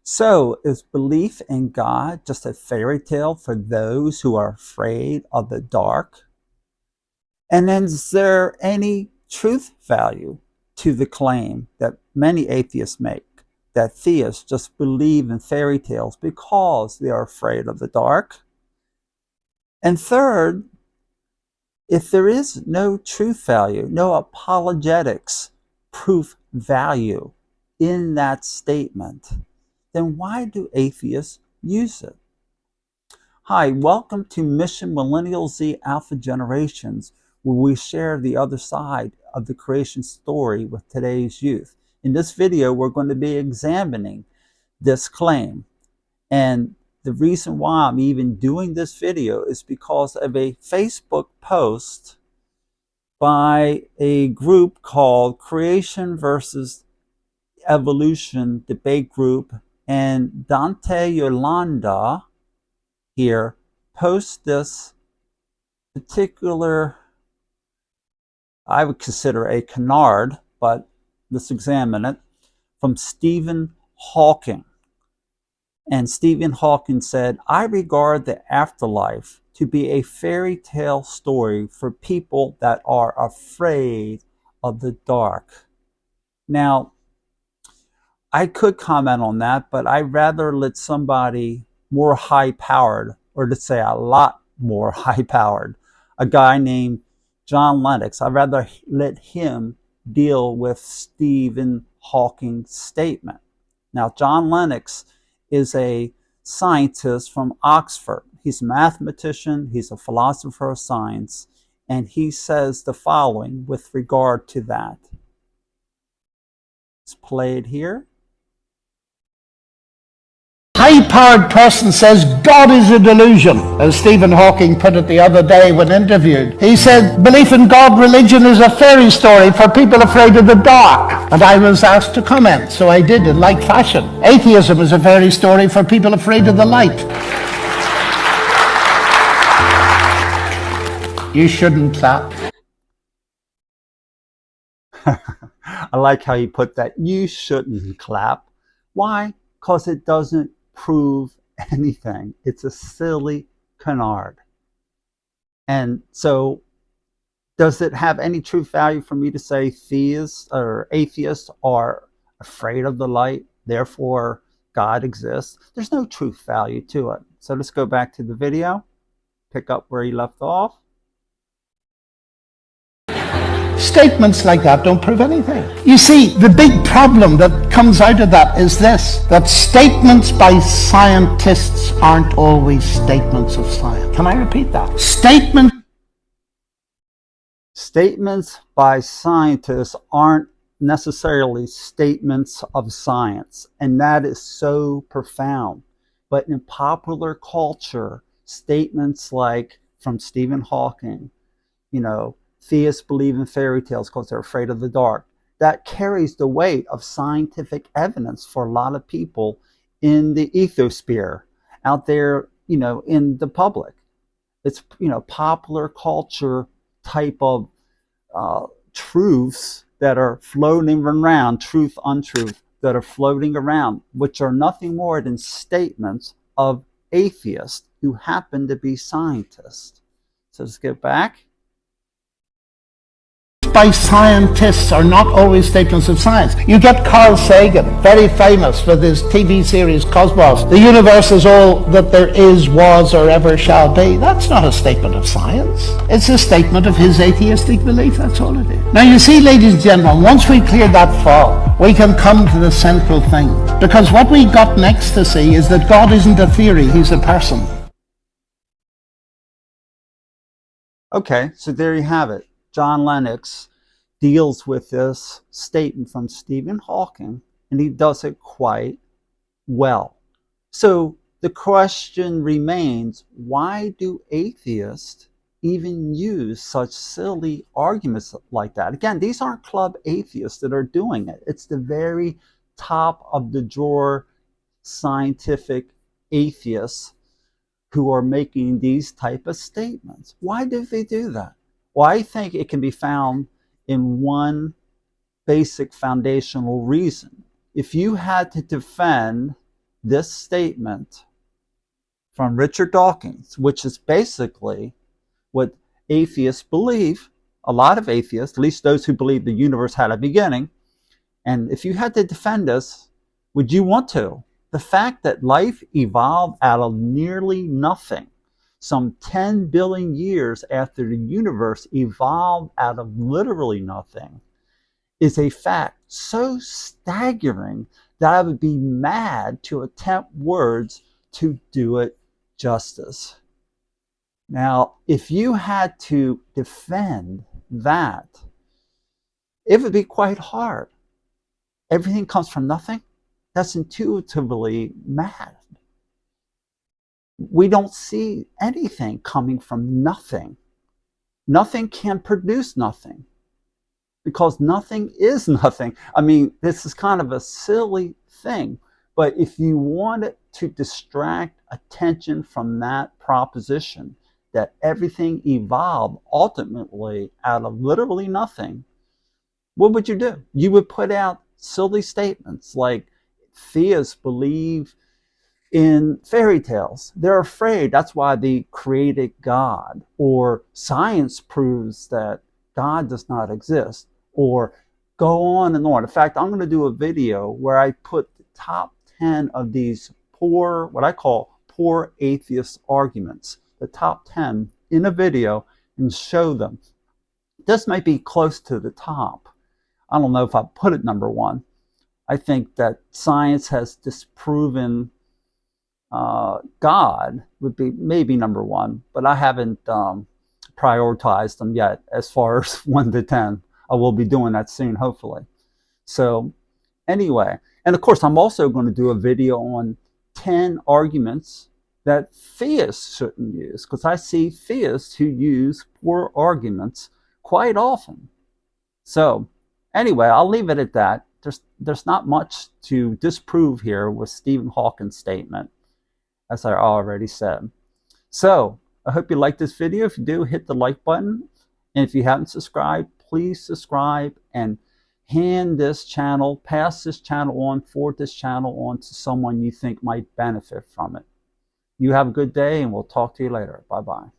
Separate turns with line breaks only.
So, is belief in God just a fairy tale for those who are afraid of the dark? And then, is there any truth value to the claim that many atheists make that theists just believe in fairy tales because they are afraid of the dark? And third, if there is no truth value, no apologetics proof value in that statement, then why do atheists use it? Hi, welcome to Mission Millennial Z Alpha Generations, where we share the other side of the creation story with today's youth. In this video, we're going to be examining this claim. And the reason why I'm even doing this video is because of a Facebook post by a group called Creation versus Evolution Debate Group, and Dante Yolanda here posts this particular, I would consider a canard, but let's examine it, from Stephen Hawking. And Stephen Hawking said, I regard the afterlife to be a fairy tale story for people that are afraid of the dark. Now, I could comment on that, but I'd rather let somebody more high-powered, or to say a lot more high-powered, a guy named John Lennox, I'd rather let him deal with Stephen Hawking's statement. Now, John Lennox is a scientist from Oxford. He's a mathematician, he's a philosopher of science, and he says the following with regard to that. Let's play it here.
High-powered person says God is a delusion, as Stephen Hawking put it the other day when interviewed. He said, belief in God, religion is a fairy story for people afraid of the dark. And I was asked to comment, so I did in like fashion. Atheism is a fairy story for people afraid of the light. You shouldn't clap.
I like how you put that. You shouldn't clap. Why? Because it doesn't prove anything. It's a silly canard. And so, does it have any truth value for me to say theists or atheists are afraid of the light, therefore God exists? There's no truth value to it. So let's go back to the video, pick up where he left off.
Statements like that don't prove anything. You see, the big problem that comes out of that is this, that statements by scientists aren't always statements of science. Can I repeat that?
Statements by scientists aren't necessarily statements of science, and that is so profound. But in popular culture, statements like from Stephen Hawking, theists believe in fairy tales because they're afraid of the dark, that carries the weight of scientific evidence for a lot of people in the ethosphere, out there, in the public. It's, popular culture type of truths that are floating around, truth, untruth, that are floating around, which are nothing more than statements of atheists who happen to be scientists. So let's get back.
By scientists are not always statements of science. You get Carl Sagan, very famous with his TV series Cosmos. The universe is all that there is, was, or ever shall be. That's not a statement of science. It's a statement of his atheistic belief. That's all it is. Now you see, ladies and gentlemen, once we clear that fog, we can come to the central thing. Because what we got next to see is that God isn't a theory, he's a person.
Okay, so there you have it. John Lennox deals with this statement from Stephen Hawking, and he does it quite well. So the question remains, why do atheists even use such silly arguments like that? Again, these aren't club atheists that are doing it. It's the very top of the drawer scientific atheists who are making these type of statements. Why do they do that? Well, I think it can be found in one basic foundational reason. If you had to defend this statement from Richard Dawkins, which is basically what atheists believe, a lot of atheists, at least those who believe the universe had a beginning. And if you had to defend this, would you want to? The fact that life evolved out of nearly nothing, some 10 billion years after the universe evolved out of literally nothing, is a fact so staggering that I would be mad to attempt words to do it justice. Now, if you had to defend that, it would be quite hard. Everything comes from nothing? That's intuitively mad. We don't see anything coming from nothing. Nothing can produce nothing because nothing is nothing. I mean, this is kind of a silly thing, but if you wanted to distract attention from that proposition, that everything evolved ultimately out of literally nothing, what would you do? You would put out silly statements like theists believe in fairy tales. They're afraid. That's why they created God. Or science proves that God does not exist. Or go on and on. In fact, I'm going to do a video where I put the top 10 of these poor, what I call poor atheist arguments, the top 10 in a video, and show them. This might be close to the top. I don't know if I put it number one. I think that science has disproven God would be maybe number one, but I haven't prioritized them yet as far as 1 to 10. I will be doing that soon, hopefully. So anyway, and of course, I'm also going to do a video on 10 arguments that theists shouldn't use, because I see theists who use poor arguments quite often. So anyway, I'll leave it at that. There's not much to disprove here with Stephen Hawking's statement, as I already said. So I hope you liked this video. If you do, hit the like button. And if you haven't subscribed, please subscribe and pass this channel on, forward this channel on to someone you think might benefit from it. You have a good day, and we'll talk to you later. Bye-bye.